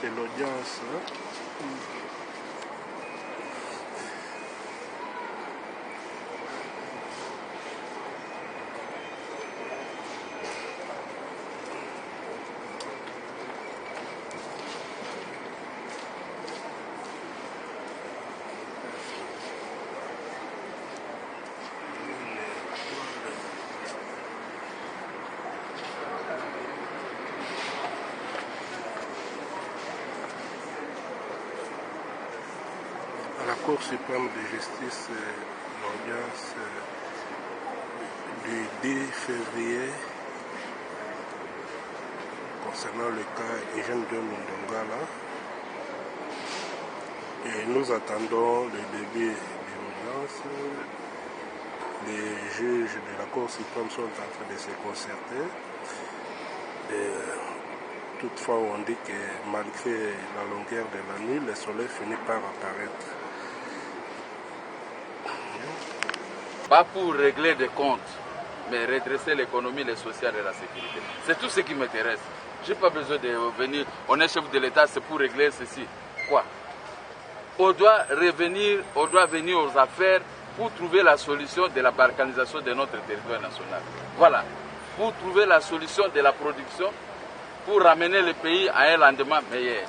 c'est l'audience. La Cour suprême de justice, l'audience du 10 février concernant le cas Eugène de Mundongala. Et nous attendons le début de l'audience. Les juges de la Cour suprême sont en train de se concerter. Toutefois, on dit que malgré la longueur de la nuit, le soleil finit par apparaître. Pas pour régler des comptes, mais redresser l'économie, le social et la sécurité. C'est tout ce qui m'intéresse. Je n'ai pas besoin de venir, on est chef de l'État, c'est pour régler ceci. Quoi? On doit venir aux affaires pour trouver la solution de la balkanisation de notre territoire national. Voilà. Pour trouver la solution de la production, pour ramener le pays à un lendemain meilleur.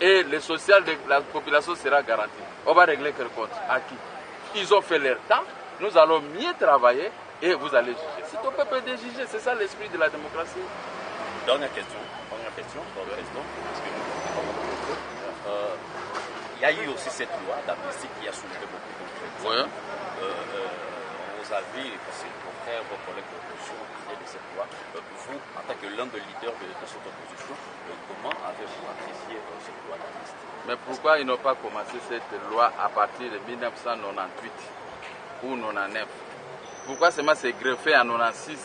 Et le social de la population sera garanti. On va régler quel compte? À qui? Ils ont fait leur temps. Nous allons mieux travailler et vous allez juger. C'est au peuple de juger, c'est ça l'esprit de la démocratie. Dernière question, président. Il y a eu aussi cette loi d'amnistie qui a soulevé beaucoup de problèmes. Oui. Vos avis, vos frères, vos collègues de l'opposition de cette loi. Vous, en tant que l'un des leaders de cette opposition, comment avez-vous apprécié cette loi d'amnistie? Mais pourquoi ils n'ont pas commencé cette loi à partir de 1998 ou 99? Pourquoi seulement c'est greffé en 96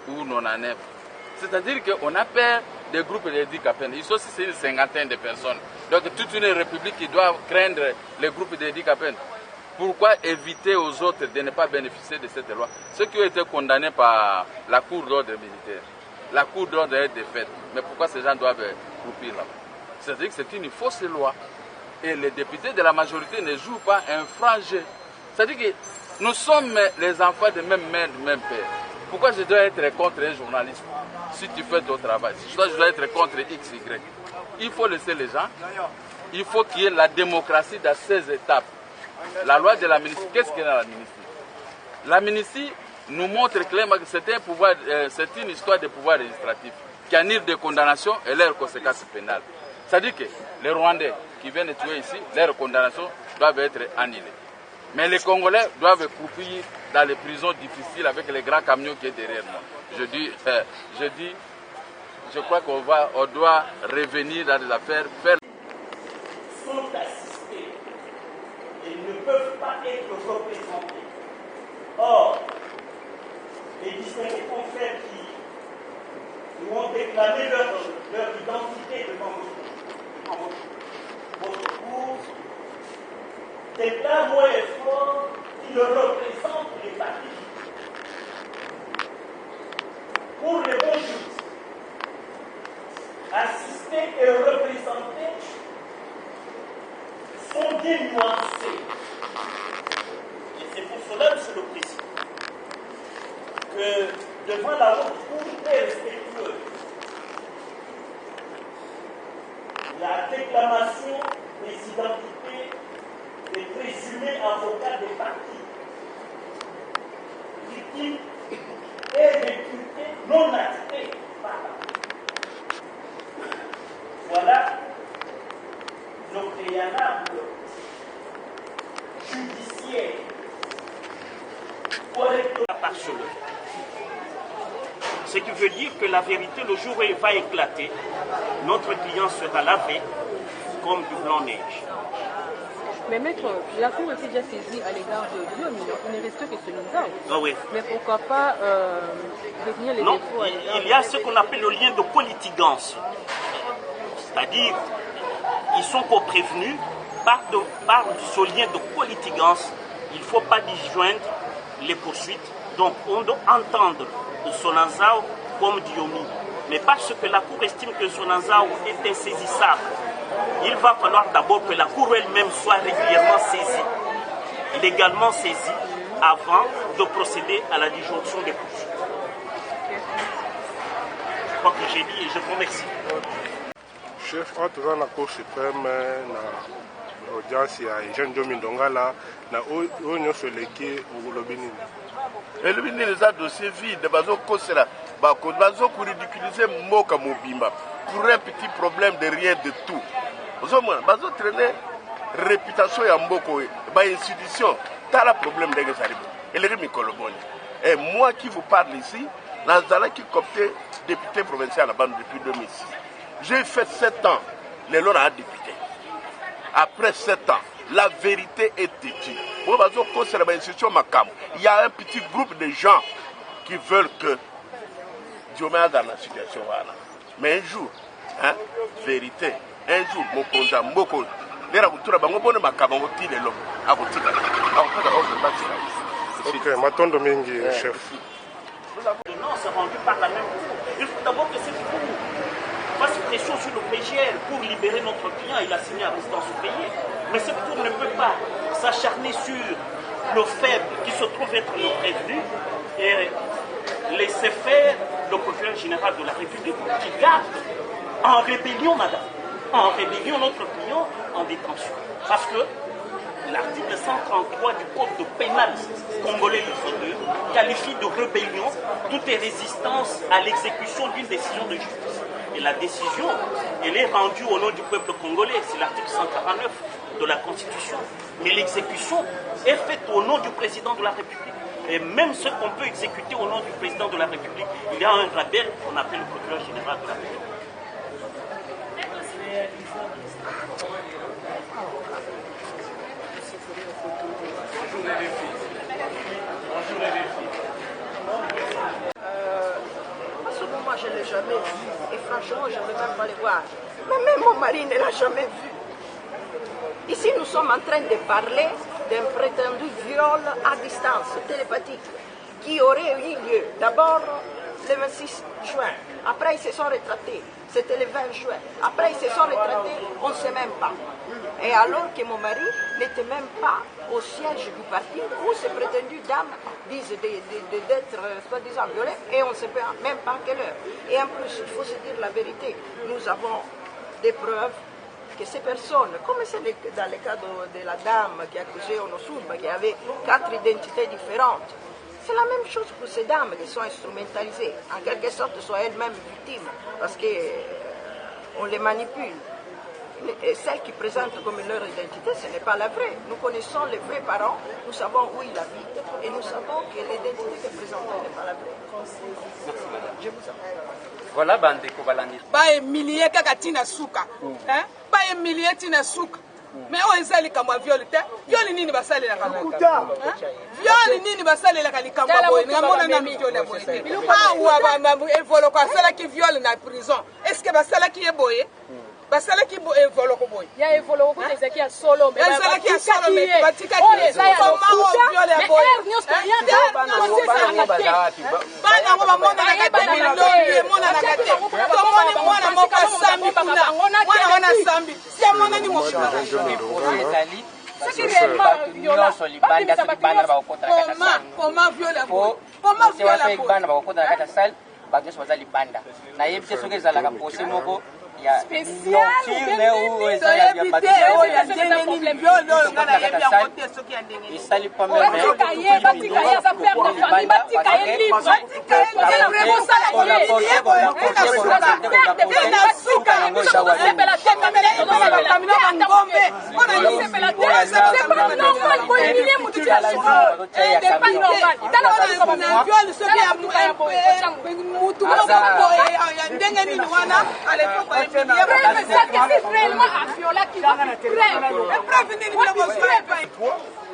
ou 99? C'est-à-dire qu'on a peur des groupes de handicapés. Ici aussi c'est une cinquantaine de personnes. Donc toute une république qui doit craindre les groupes de handicapés. Pourquoi éviter aux autres de ne pas bénéficier de cette loi? Ceux qui ont été condamnés par la cour d'ordre militaire. La cour d'ordre est défaite. Mais pourquoi ces gens doivent croupir là-bas? C'est-à-dire que c'est une fausse loi. Et les députés de la majorité ne jouent pas un franc jeu. C'est-à-dire que nous sommes les enfants de même mère, de même père. Pourquoi je dois être contre un journaliste si tu fais ton travail? Si je dois être contre X, Y. Il faut laisser les gens. Il faut qu'il y ait la démocratie dans 16 étapes. La loi de l'amnistie, qu'est-ce qu'il y a dans l'amnistie? L'amnistie nous montre clairement que c'est une histoire de pouvoir législatif qui annule des condamnations et leurs conséquences pénales. C'est-à-dire que les Rwandais qui viennent de tuer ici, leurs condamnations doivent être annulées. Mais les Congolais doivent croupir dans les prisons difficiles avec les grands camions qui sont derrière nous. Je crois qu'on doit revenir dans les affaires, faire. Sont assistés et ne peuvent pas être représentés. Or, les distingués confrères qui ont déclaré leur identité devant votre cour déclarent haut et fort qu'ils représentent les partis. Pour les bons justes, assister et représenter sont bien nuancés. Et c'est pour cela, Monsieur le Président, que devant la haute cour très respectueuse, la déclamation des identités des présumés avocats des partis, victimes et députés non actés par la cour. Voilà nos préalables judiciaires correctement parchemin. Ce qui veut dire que la vérité, le jour où elle va éclater, notre client sera lavé comme du blanc-neige. Mais maître, la Cour était déjà saisie à l'égard de Guillaume, il ne reste que Sonazao. Ah oui. Mais pourquoi pas retenir les défauts à l'égard? Il y a ce qu'on appelle le lien de politigance. C'est-à-dire, ils sont co-prévenus par ce lien de politigance. Il ne faut pas disjoindre les poursuites. Donc, on doit entendre Sonazao comme Diomi. Mais parce que la Cour estime que Sonazao est insaisissable il va falloir d'abord que la Cour elle-même soit régulièrement saisie, légalement saisie, avant de procéder à la disjonction des poursuites. Je crois que j'ai dit et je vous remercie. Chef, entre la Cour suprême, na audience ya Jean Diomi Ndongala, na onyo soleki olobini. Elobini les dossiers vides, bazo kosela, bazo pour ridiculiser Moka Mobimba pour un petit problème de rien de tout. Bazo traîner réputation ya Mboko, ba institution, t'as le problème de Gesaribo. Et moi qui vous parle ici, Nazala qui copté député provincial à la bande depuis 2006. J'ai fait 7 ans, les lois a député. Après 7 ans, la vérité est têtue. Il y a un petit groupe de gens qui veulent que Dieu mette dans la situation. Mais un jour, hein, vérité, un jour, Moko, Ok, Matondo Mingi, chef. Non, c'est rendu par la même cour. Il faut d'abord que cette cour fasse pression sur le PGL pour libérer notre client. Il a signé à résidence au pays. Mais cette cour ne peut pas s'acharner sur le faible qui se trouve être le prévenu et laisser faire le procureur général de la République qui garde en rébellion, madame, en rébellion notre client en détention. Parce que l'article 133 du code de pénal congolais qualifie de rébellion toute résistance à l'exécution d'une décision de justice. Et la décision, elle est rendue au nom du peuple congolais, c'est l'article 149 de la Constitution. Mais l'exécution est faite au nom du président de la République. Et même ce qu'on peut exécuter au nom du président de la République, il y a un rabais qu'on appelle le procureur général de la République. Moi, je ne l'ai jamais vu. Et franchement, je ne veux même pas le voir. Mais même mon mari ne l'a jamais vu. Ici, nous sommes en train de parler d'un prétendu viol à distance télépathique qui aurait eu lieu d'abord le 26 juin. Après, ils se sont retraités. C'était le 20 juin. Après, ils se sont retraités, on ne sait même pas. Et alors que mon mari n'était même pas au siège du parti où ces prétendues dames disent d'être soi-disant violées et on ne sait même pas à quelle heure. Et en plus, il faut se dire la vérité, nous avons des preuves que ces personnes, comme c'est dans le cas de la dame qui accusait Onosumba, qui avait 4 identités différentes, c'est la même chose pour ces dames qui sont instrumentalisées. En quelque sorte, sont elles-mêmes victimes parce qu'on les manipule. Et celle qui présente comme leur identité, ce n'est pas la vraie. Nous connaissons les vrais parents, nous savons où ils habitent et nous savons que l'identité qui est présentée n'est pas la vraie. Merci madame. Je vous en prie. Voilà, Bandeko Balandi. Ba emilie kaka tina suka. Hein? Ba emilie tina suka. Mais on ezali kama viol te. Viol nini basale la kama. Viol nini basale la kama boy. Ngamona na viol ya boy. Ah wa ba evolo kwa sala ki viol na prison. Est-ce que basala ki eboye? Basala ki evolo ko boy. Ya evolo ko te zaki ya solo mais basala ki solo mais batika ki. Comment on viol ya boy? Bana ngo bamona na kate milongi mona na kate. Tomoni mwana moko sambi kuna. Mwana sambi. C'est mon ani mo. C'est réellement violent. Comment violer boy? Comment violer boy? Bana bakota na kata sal bagnes bazali banda. Na yebite soke zala ka pose moko ya spécial mais où eza ya batisa ya ndenge ni violo ngana yebi ya côté soki ya ndenge ni isali pa même batika ya sa père de famille batika ya libre c'est vraiment ça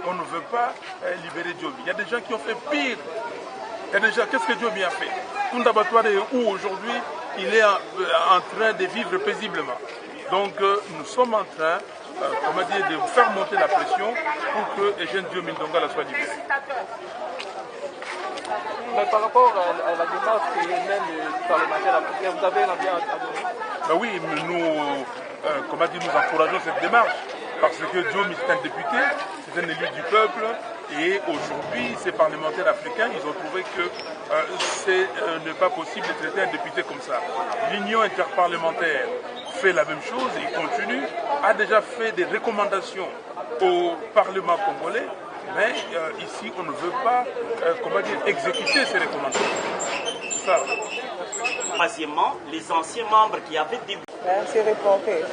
on ne veut pas libérer Diomi. Il y a des gens qui ont fait pire. Il y a des gens, qu'est-ce que Diomi a fait? Kunda Batouare est où aujourd'hui? Il est en train de vivre paisiblement. Donc nous sommes en train, comment dire, de faire monter la pression pour que Eugène Diomi Ndongala soit libéré. Mais par rapport à la démarche que même les parlementaires africains, vous avez un bien à donner? Ben oui, nous comment dire, nous encourageons cette démarche. Parce que Diomi, c'est un député, c'est un élu du peuple, et aujourd'hui, ces parlementaires africains, ils ont trouvé que c'est n'est pas possible de traiter un député comme ça. L'Union interparlementaire fait la même chose, et il continue, a déjà fait des recommandations au Parlement congolais, mais ici, on ne veut pas, comment dire, exécuter ces recommandations. C'est ça. Troisièmement, les anciens membres qui avaient débuté. C'est reporté.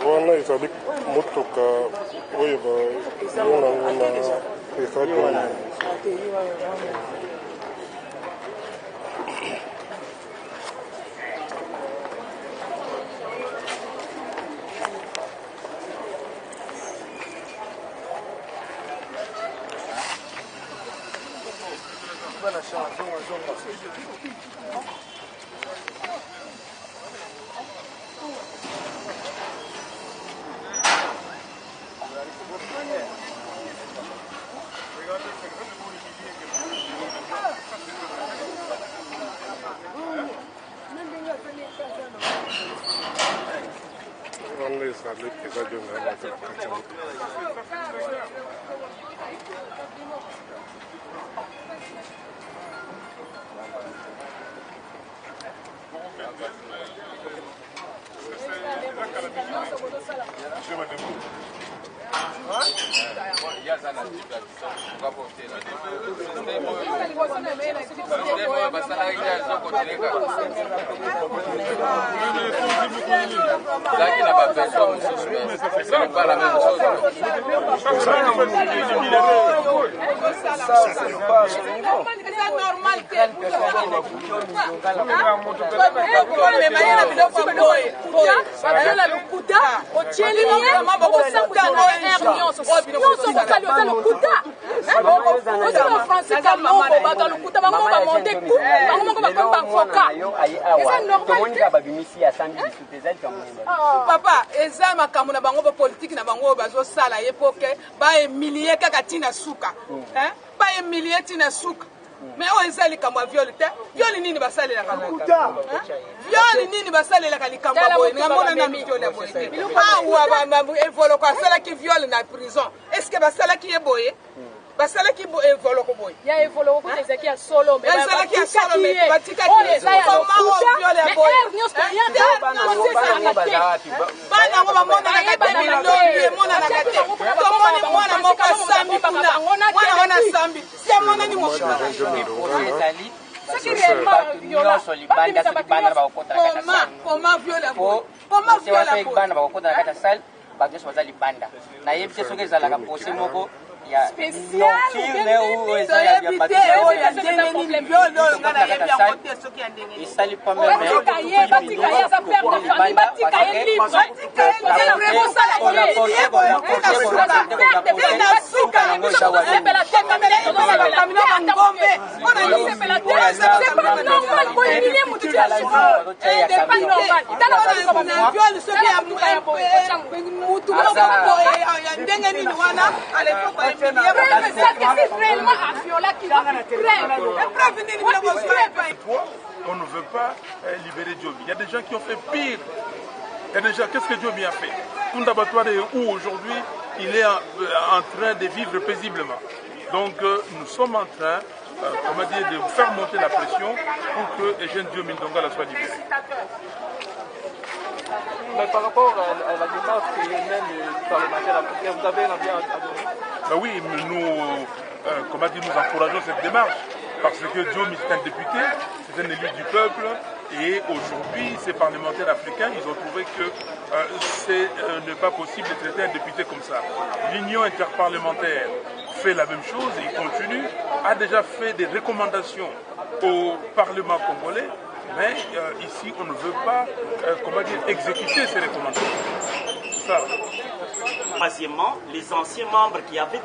wana ezali motoka oyo bamonango na esade wana ezali esade ngana na kati ya papa eza makambo na bango politique na bango bazosala ye poke baemilie kaka tina suka baemilie tina suka mais oyo eza likambo ya viole te viole nini basalelaka viole nini basalelaka likambo ya boye ngamona nanu viole ya boye te awa evoloko asalaki viole na prison est ce que basalaki ye boye basalaki evoloko boye ya evoloko ko ezaki ya solo mais ezalaki ya solo mais batikaki comment viole ya boye bana ngo bamonanaka te biloli emonanaka te tomoni mwana moko asambi kuna mwana wana asambi siamonani ezali comment viole ya boye comment viole ya boye bana bakokota na kati ya salle bato nyonso baza libanda nayebi te soki ezalaka pose moko ya esali on ne veut pas libérer Diomi. Il y a des gens qui ont fait pire. Il y a des gens, qu'est-ce que Diomi a fait? Toundabatouare où aujourd'hui il est en train de vivre paisiblement. Donc nous sommes en train comment dire, de faire monter la pression pour que Eugène Diomi Ndongala soit libéré. Mais par rapport à la démarche que les mêmes parlementaires africains, vous avez un bien à donner? Ben oui, nous, comment dire, nous encourageons cette démarche parce que Diomi c'est un député, c'est un élu du peuple et aujourd'hui ces parlementaires africains ils ont trouvé que c'est n'est pas possible de traiter un député comme ça. L'Union interparlementaire fait la même chose et il continue, a déjà fait des recommandations au Parlement congolais, mais ici on ne veut pas comment dire, exécuter ces recommandations. Ça. Troisièmement, les anciens membres qui avaient